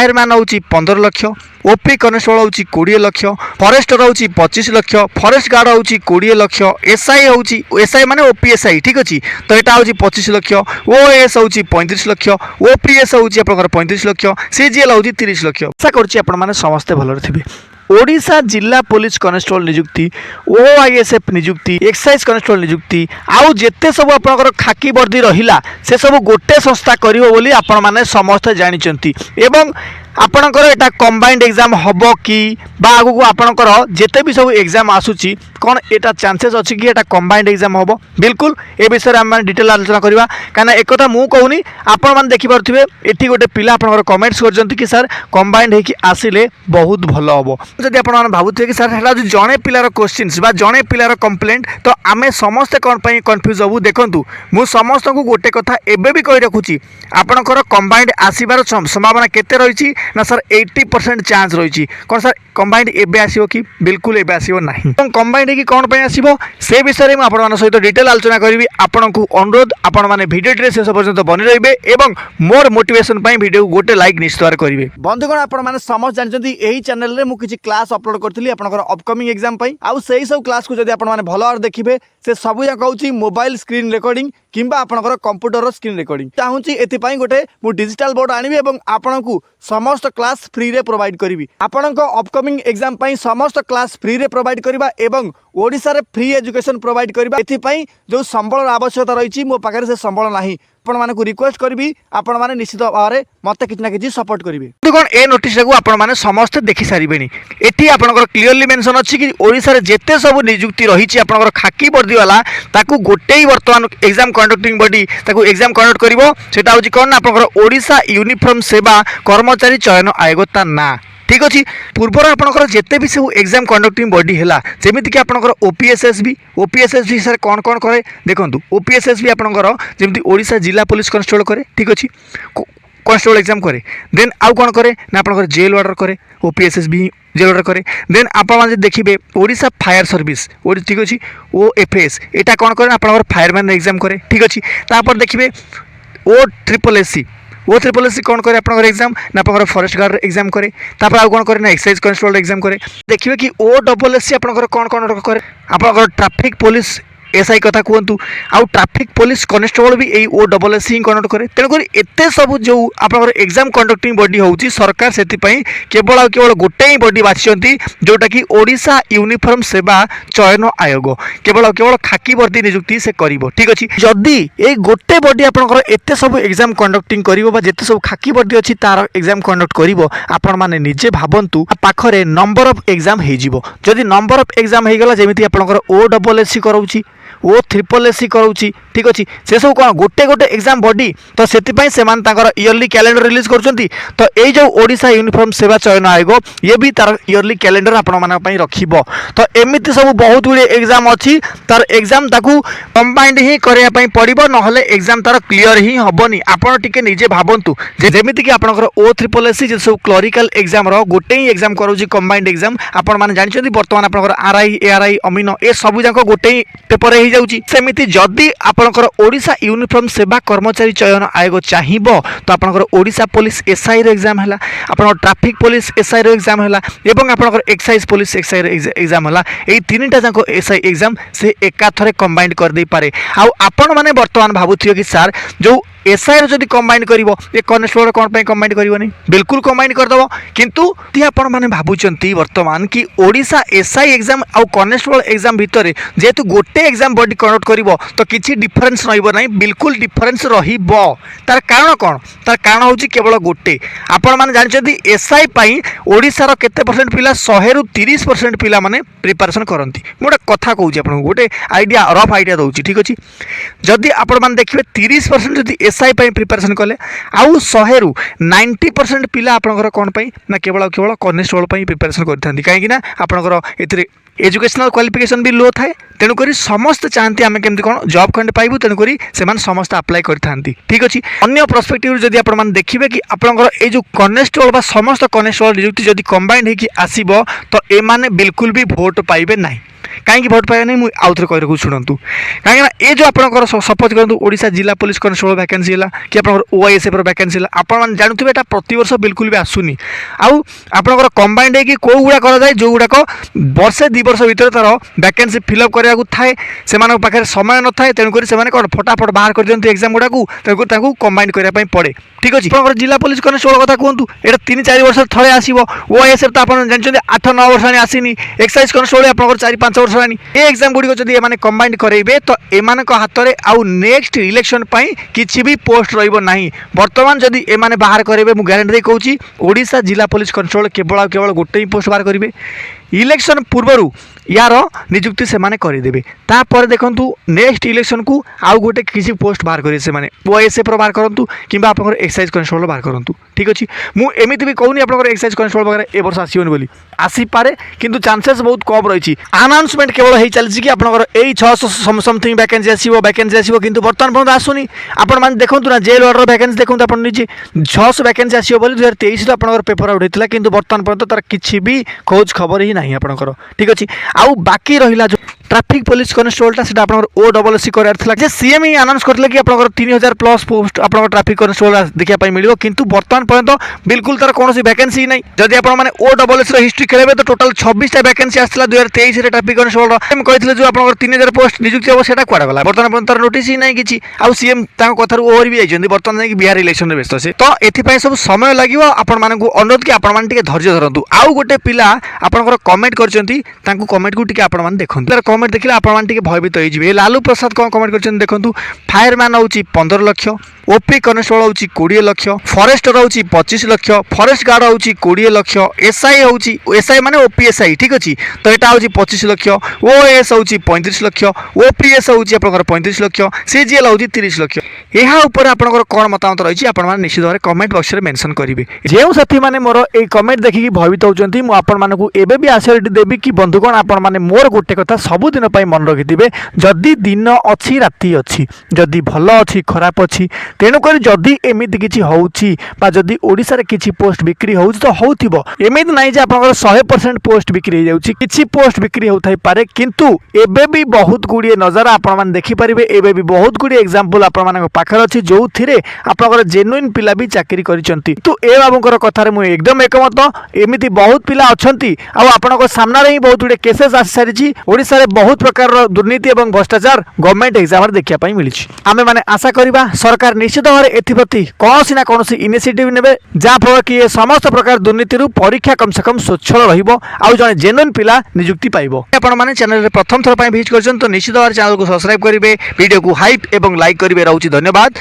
Fireman होची 15 lakh, OP constable होची 20 lakh, forester होची 25 लाख, फॉरेस्ट गार्ड होची 20 लाख, एसआई होची एसआई माने ओपीएसआई ठीक अछि तो एटा होची 25 लाख, ओएस होची 35 लाख, ओपीएस होची आपनकर 35 लाख, सीजीएल होची 30 लाख। आशा करछि आपण माने समस्त भलर थिबे। ओडिशा जिला पुलिस कनेस्टेबल नियुक्ति, ओआईएसएफ नियुक्ति, एक्साइज कनेस्टेबल नियुक्ति आउ जेते सब आपनकर खाकी वर्दी रहिला से सब गोटे संस्था करिवो बोली आपण माने समस्त जानिचंती। एवं आपणकर एटा कंबाइंड एग्जाम हबो कि बा आगु आपणकर जेते भी सब एग्जाम आसुची कौन एटा चांसेस अछि कि एटा कंबाइंड एग्जाम हबो। बिल्कुल ए विषय हम डिटेल आलोचना करबा काना एक कथा मु कहूनी आपण मान देखि परथिबे एठी गोटे पिला आपणकर कमेंट्स करजंती कि सर कंबाइंड हे कि आसिले बहुत भलो हबो। जदि आपण मान भाबुथिबे कि सर हेला जणे पिलार क्वेश्चंस बा जणे पिलार कंप्लेंट तो आमे समस्त कोन पई कंफ्यूज हबु। देखंतु मु समस्त को गोटे कथा एबे भी कहि रखुची आपणकर कंबाइंड आसीबार संभावना केते रहिची ना सर 80% चांस रही। कौन सर कंबाइंड एबे आसीबो कि? बिल्कुल एबे आसीबो नाही। कंबाइंड कि कौन पे आसीबो से विषय में आपण सहित डिटेल आलोचना करी। आपण को अनुरोध आपण माने वीडियो टे शेष पर्यंत बनी रहिबे एवं मोर मोटिवेशन पई वीडियो गोटे लाइक निश्चित करिवे। बंधुगण आपण माने समझ जानचंती एही चैनल रे मु किछि क्लास अपलोड करथिली आपनकर अपकमिंग एग्जाम पई आउ सेही सब क्लास को जदि आपण माने भलो और देखिबे से सब या कहूची मोबाइल स्क्रीन रिकॉर्डिंग किंबा आपनकर कंप्यूटर स्क्रीन रिकॉर्डिंग चाहूची एथि पई गोटे मु डिजिटल बोर्ड आनिबे एवं आपण को समस्त क्लास फ्री रे प्रोवाइड करी। आपण अपकमिंग एग्जाम पई समस्त क्लास फ्री रे प्रोवाइड करबा एवं ओडिसा रे फ्री एजुकेशन प्रोवाइड करबा। एथि पई जो संबल आवश्यकता रही मो पाखे से संबल नाही आपण माने को रिक्वेस्ट करबी आपण माने निश्चित भाव मते किछ ना किछ सपोर्ट करिवे। देखोन ए नोटिस को आपण माने समस्त देखि सारिबेनी। एठी आपनकर क्लियरली मेंशन अछि कि ओडिसा रे जेते सब नियुक्ति रहिछि आपनकर खाकी वर्दी वाला ताकू गोटे ही वर्तमान एग्जाम कंडक्टिंग बॉडी ताकू एग्जाम कंडक्ट करिवो। सेटा होछि कोन आपनकर ओडिशा यूनिफॉर्म सेवा कर्मचारी चयन आयोग ता ना ठीक अच्छी। पूर्वर आपंकर जिते भी सब एग्जाम कंडक्टिंग बॉडी है जमीक कि आपंकर ओपीएसएसबी सर कौन कौन करे देखो। ओपीएसएसबी आपंकर जमी ओडिशा जिला पुलिस कनेस्टेबल करे ठीक अच्छी कनेस्टेबल एग्जाम करे। देन आउ कौन करे ना आपंकर जेल वार्डर करे ओपीएसएसबी जेल वार्डर करे। देन आप देखिए ओडिशा फायर सर्विस ठीक अच्छी ओएफएस एटा कौन करे आपंकर फायरमैन एग्जाम करे ठीक अच्छी। तापर देखिए ओ ट्रिपल एस कौन करे आपंकर एग्जाम ना आपंकर फॉरेस्ट गार्ड एग्जाम करे। तापर आउ कौन करे ना एक्साइज कनेस्टेबल एग्जाम करे। देखिए कि ओ आपंकर कौन कौन करे आपंकर ट्रैफिक पुलिस एसआई कथा कहतु आउ ट्रैफिक पुलिस कनेस्टेबल भी यही ओ ही कंडक्ट करे। तेणुक एत सब जो आप एग्जाम कंडक्टिंग बॉडी होची सरकार से केवल केवल गोटे ही बॉडी बाछिंट जोटा कि ओडिशा यूनिफॉर्म सेवा चयन आयोग केवल केवल खाकी वर्दी नियुक्ति से करिवो ठीक अच्छी। जदि ये गोटे बॉडी आपंकर एत सब एग्जाम कंडक्टिंग करिवो जिते सब खाकी वर्दी अच्छी तार एग्जाम कंडक्ट करिवो आपण माने निजे भाबंतु पाखरे नंबर ऑफ एग्जाम हे जिवो। जदि नंबर ऑफ एग्जाम हे गला जेमिति आपंकर ओ कराउची ओ ट्रिपल एस कराउची ठीक अच्छी से सब कौन गोटे गोटे एग्जाम बॉडी तो से इयरली कैलेंडर रिलीज करछंती। तो ये जो ओडिशा यूनिफॉर्म सेवा चयन आयोग ये भी तार इयरली कैलेंडर आपण मानक पई रखिबो। तो एमिति सब बहुत गुड़े एग्जाम अच्छी तार एग्जाम ताकू कंबाइंड ही करया पई पड़िबो नहले एग्जाम तार क्लियर ही हबनी। आपण टिके निजे भाबंतु जे जेमिति कि आपनकर ओ ट्रिपल एस जे सब क्लरिकल एग्जाम रो गोटे ही एग्जाम करूची कंबाइंड एग्जाम आपण माने जानिछंती वर्तमान आपनकर आरआई एआरआई अमीनो ए सब जाको गोटे ही पेपर ही जाउची। सेमिति जदी आपनकर ओडिशा यूनिफॉर्म सेवा कर्मचारी चयन आयोग चाहिबो तो आपनकर ओडिशा पुलिस एसआई रो एग्जाम हला आपनकर ट्रैफिक पुलिस एसआई रो एग्जाम हला एवं आपनकर एक्साइज पुलिस एक्साई रो एग्जाम हला एई तीनटा जाको एसआई एग्जाम से एकाथरे कंबाइंड कर दे पारे। आ आपण माने वर्तमान भाबुथियो कि सर जो एसआई रो जदी कंबाइंड करिवो ए कनेस्टेबल कोन पई कंबाइंड करिवोनी बिल्कुल कंबाइंड कर दबो। किंतु ती आपण माने भाबुचंती वर्तमान कि ओडिशा एसआई एग्जाम आ कनेस्टेबल एग्जाम भितरे जेतु गोटे एग्जाम बॉडी कंडक्ट करिवो तो किछि डिफरेंस रहइबो नाही बिल्कुल डिफरेंस रहिबो। तार कारण कोन तार कारण होची केवल गोटे आपण माने जानचंती एसआई पई ओडिसा रो केते परसेंट पिला 100 रु 30% पिला माने प्रिपरेशन करंती। मोटे कथा कहूची आपण गोटे आइडिया रफ आइडिया दउची ठीक अछि। जदी आपण माने देखिबे 30% जदी एसआई पई प्रिपरेशन कले आउ 100 रु 90% पिला आपनकर कोन पई ना केवल केवल कनेस्टेबल पई प्रिपरेशन करथांती काहे ना आपनकर एथिरे एजुकेशनल क्वालिफिकेशन भी लो थाए। तेणुक समस्त चाहती आम केमती कौन जॉब खंडे पाइबू तेणुक से समस्त अप्लाई करथांती ठीक अच्छी। अन्य पर्सपेक्टिव जदि आपण माने देखिबे कि आपनकर ए जो कनेस्टेबल बा समस्त कनेस्टेबल नियुक्ति जदि कंबाइंड होकी आसीबो तो ए माने बिल्कुल भी भोट पाइबे नाही। कहीं भोट पाइबा नहीं मुझे आउ थे कही रखू शुणु कहीं ये जो आपंकर सपोज करूँ ओडिशा जिला पुलिस कनेस्टेबल वैकेंसी है कि आप ओआईएसएफ वैकेंसी है आपन जानते हैं प्रति वर्ष बिल्कुल भी आसुनी आउ कंबाइंड है कौ गुड़ा कराए जो गुड़ाक वर्षे 2 वर्ष भितर तार वैकेंसी फिलअप कराया थाए से पाखे समय न थाए तेणुक से फटाफट बाहर कर दिखाते एग्जाम गुड़ाक कंबाइंड करने पड़े ठीक अच्छे आप जिला पुलिस कनेस्टेबल कथा कहतु ये 3-4 वर्ष थे आसो ओआईएसएफ तो आप जानते 8-9 वर्ष आसनी एक्साइज कनेस्टेबल आप 4-5 वर्ष आनी ये एग्जाम गुड़िक जब ये कंबाइंड करेंगे तो एम हाथ में आउ नेक्स्ट इलेक्शन किसी भी पोस्ट रहा बर्तमान जदि एम बाहर करेंगे मुझे ग्यारंटी कहूँ ओडिशा जिला पुलिस कनेस्टेबल केवल केवल गोटे ही पोस्ट बाहर करेंगे इलेक्शन पूर्व यार निजुक्ति से माने करदेवे तापर देखूँ नेक्स्ट इलेक्शन को आउ गोटे किसी पोस्ट बाहर करेंगे से ओआईएसएफ बाहर करूँ कि आप एक्साइज कनेस्टेबल बाहर करूँ ठीक अच्छे मुझे भी कहूनी आप एक्साइज कनेस्टेबल वगैरह ए वर्ष आसोनी बोली आसीपे किंतु चांसेस बहुत कम रही अनाउंसमेंट केवल हो चलती कि आपंकर यही 600 समथिंग वैकेंसी आसो कि बर्तमान पर्यटन आसुनी आपने देखूँ ना जेल वार्डर वैकेंसी देखूँ आप निजे 600 वैकेंसी आसो बोली 2023 आप पेपर आउट होता कि बर्तमान पर्यटन तार किसी भी खोज खबर ही ना आपंकर ठीक अच्छे आउ बाकी रहा जो ट्रैफिक पुलिस कनेस्टेबलटा से ओडब्ल्यूसी करार सीएम ही अनाउंस करते कि आप 3000 प्लस पोस्ट आप ट्रैफिक कनेस्टेबल देखा मिले किंतु बर्तमान पर्यटन बिल्कुल तार कौन वैकेंसी ना जदि आप ओडब्ल्यूसी हिस्ट्री खेलेंगे तो टोटाल 26टा वैकेंसी आसाला 2023 ट्रैफिक कनेस्टेबल कहते जो आप 3000 पोस्ट निजुक्ति हम से कड़ा गला बर्तमान पर्यटन तार नोटिस ही ना कि आउ सीएम कथार ओवर भी जाइए बर्तमान जाकि बिहार इलेक्शन में व्यस्त से तो ये सब समय लगे आपण अनुरोध कि आपण धैर्य धरतु आउ गोटे पिला आपंकर कमेंट कर कमेंट को आपने देखते तार कमेंट देखिए आपने भयभीत हो लालू प्रसाद कौन कमेंट कर देखो फायरमैन हूँ 15 लाख ओपी कनेस्टेबल हूँ 20 लाख फरेस्टर हूँ 25 लाख फरेस्ट गार्ड हूँ 20 लाख एसआई हूँ एसआई माने ओपीएसआई ठीक अच्छे तो यहाँ हूँ 25 लाख ओएस हूँ 35 लाख ओपीएस हूँ आप 35 लाख सीजीएल हूँ 30 लाख यहाँ आपंकर कौन मतामत रही है निश्चित भाव कमेंट बॉक्स में मेंशन करेंगे जो साथी मैंने मोर ये कमेंट देखिए भयभीत होती मुझे भी आश्योरिटी देवी कि बंधुगण आपण मोर गोटे कथा सबुदिन मन रखिथे जदि दिन अच्छी राति अच्छी जदि भल अच्छी खराब अच्छी तेणुक जदि एमती किसी होदी ओडिशा रे किसी पोस्ट बिक्री हो तो होमती ना जे आप 100% पोस्ट बिक्री हो किसी पोस्ट बिक्री होता पारे किंतु एबे भी बहुत गुड़िए नजर आप देखिपारे एबे भी बहुत गुड़िए एग्जांपल आप पाखर अच्छी जो थे आप जेन्युइन पिला भी चाकरी करिसेंती तो ए बाबूंकर कथार मुझे एकदम एकमत एमती बहुत पिला अच्छी आपन सामने ही बहुत गुड़े केसेस आसी सारी ओडिशा रे बहुत प्रकार दुर्नीति और भ्रष्टाचार गवर्नमेंट एग्जाम देखा मिली आमे माने आशा करिबा सरकार निश्चित भाव एप्रति कौन ना कौन इनिशिएटिव नेबे जहाँफल कि ये समस्त प्रकार दुर्नीति परीक्षा कम से कम स्वच्छल रहिबो आउ जने जेन्युइन पिला नियुक्ति पाइबो आपण माने चैनल रे प्रथम थर पय विजिट करछन तो निश्चित भाव चैनल को सब्सक्राइब करिवे वीडियो को हाइप एवं लाइक करिवे रहउची धन्यवाद।